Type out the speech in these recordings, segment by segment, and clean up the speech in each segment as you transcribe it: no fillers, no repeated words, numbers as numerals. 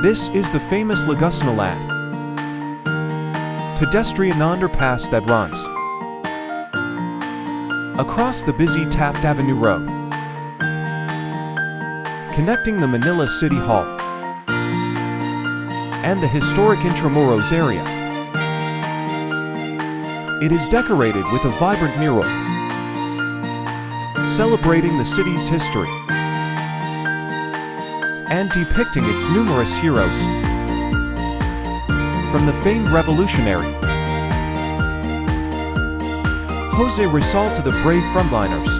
This is the famous Lagusnaland, pedestrian underpass that runs across the busy Taft Avenue Road, connecting the Manila City Hall and the historic Intramuros area. It is decorated with a vibrant mural celebrating the city's history and depicting its numerous heroes, from the famed revolutionary Jose Rizal to the brave frontliners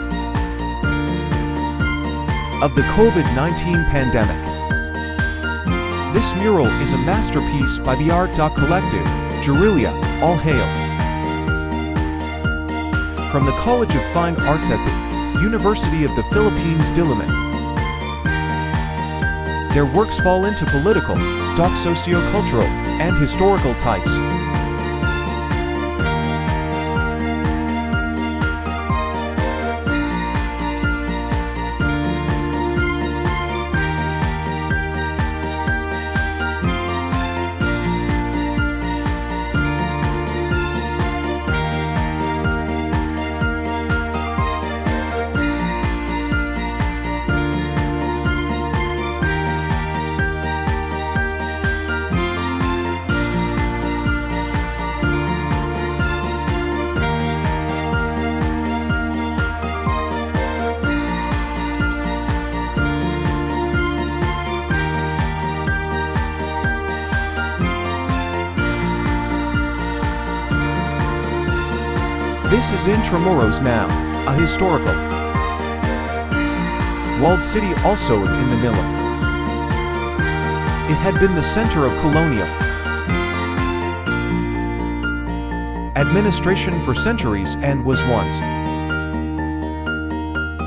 of the COVID-19 pandemic. This mural is a masterpiece by the art collective, Guerrilla, all hail. From the College of Fine Arts at the University of the Philippines Diliman, their works fall into political, socio-cultural, and historical types. This is Intramuros now, a historical walled city also in Manila. It had been the center of colonial administration for centuries and was once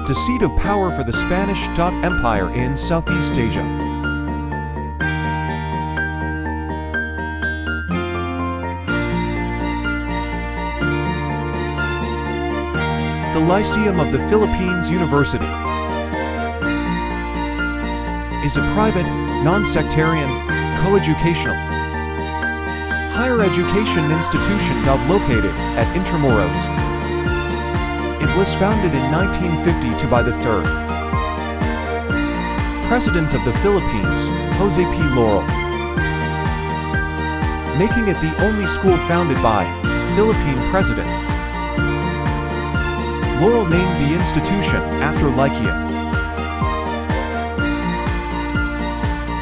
the seat of power for the Spanish Empire in Southeast Asia. The Lyceum of the Philippines University is a private, non-sectarian, co-educational higher education institution located at Intramuros. It was founded in 1950 by the third President of the Philippines, Jose P. Laurel, making it the only school founded by Philippine President. Laurel named the institution after Lycia,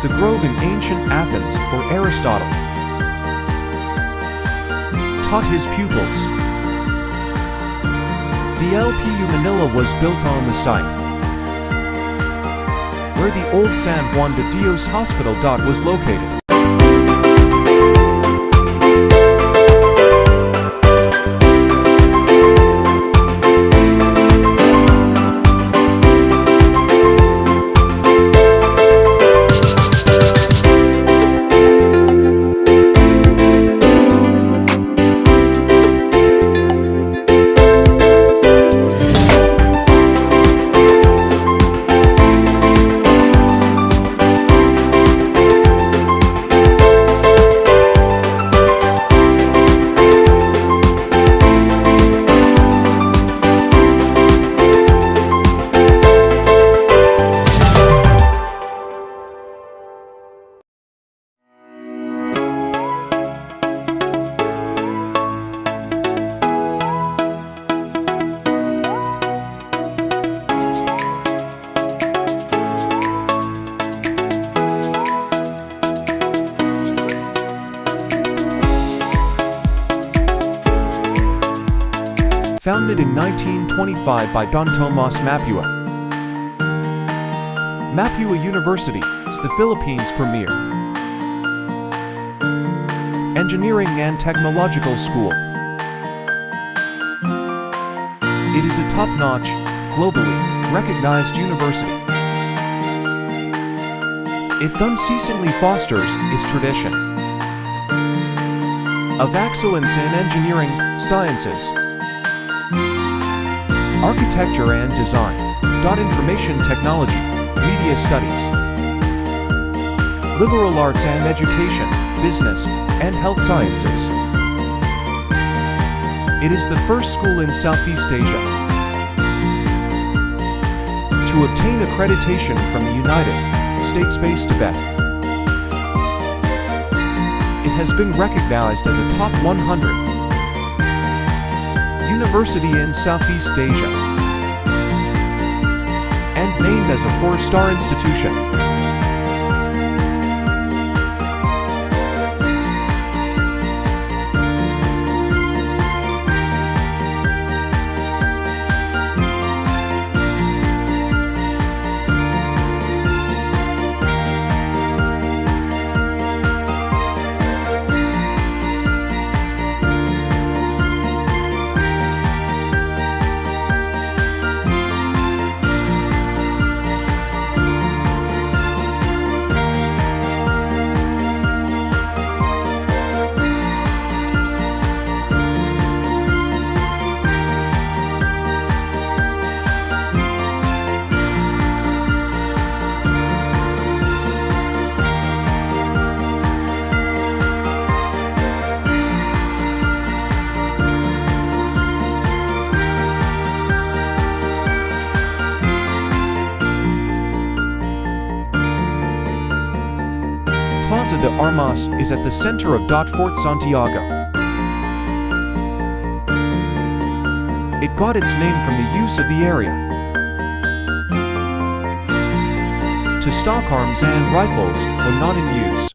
the grove in ancient Athens where Aristotle taught his pupils. The LPU Manila was built on the site where the old San Juan de Dios Hospital was located. Founded in 1925 by Don Tomas Mapua. Mapua University is the Philippines' premier engineering and technological school. It is a top-notch, globally recognized university. It unceasingly fosters its tradition of excellence in engineering, sciences, architecture and design, information technology, media studies, liberal arts and education, business, and health sciences. It is the first school in Southeast Asia to obtain accreditation from the United States-based Tibet. It has been recognized as a top 100 university in Southeast Asia and named as a 4-star institution. Plaza de Armas is at the center of Fort Santiago. It got its name from the use of the area to stock arms and rifles when not in use.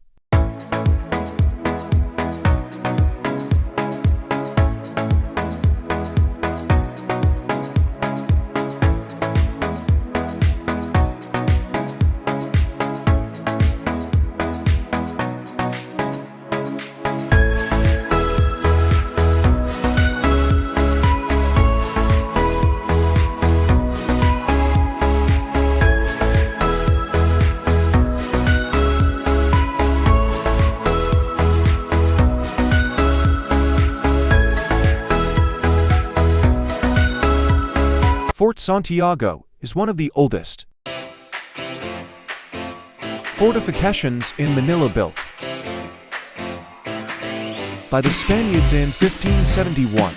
Fort Santiago is one of the oldest fortifications in Manila, built by the Spaniards in 1571.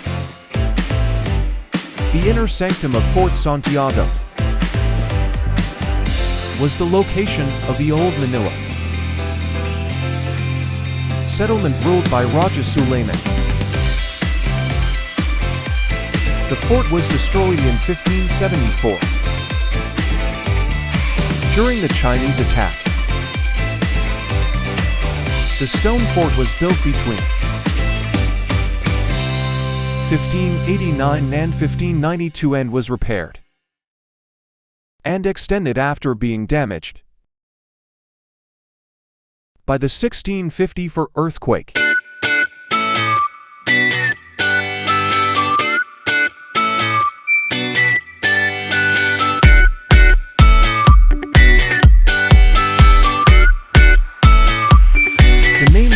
The inner sanctum of Fort Santiago was the location of the old Manila settlement ruled by Raja Suleiman. The fort was destroyed in 1574 during the Chinese attack. The stone fort was built between 1589 and 1592 and was repaired and extended after being damaged by the 1654 earthquake.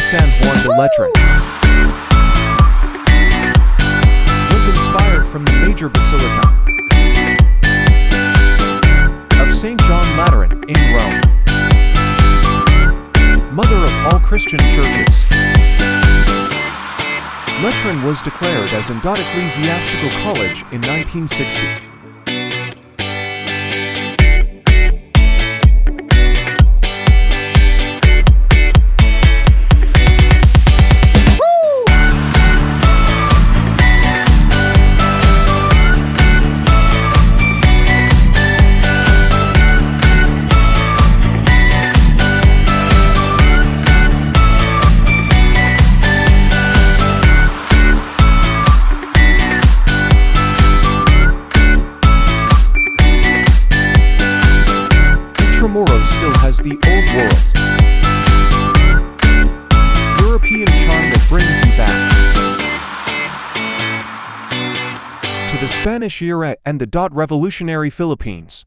San Juan de Letran was inspired from the major basilica of St. John Lateran in Rome, mother of all Christian churches. Letran was declared as an ecclesiastical college in 1960. Intramuros still has the old world European charm that brings you back to the Spanish era and the revolutionary Philippines.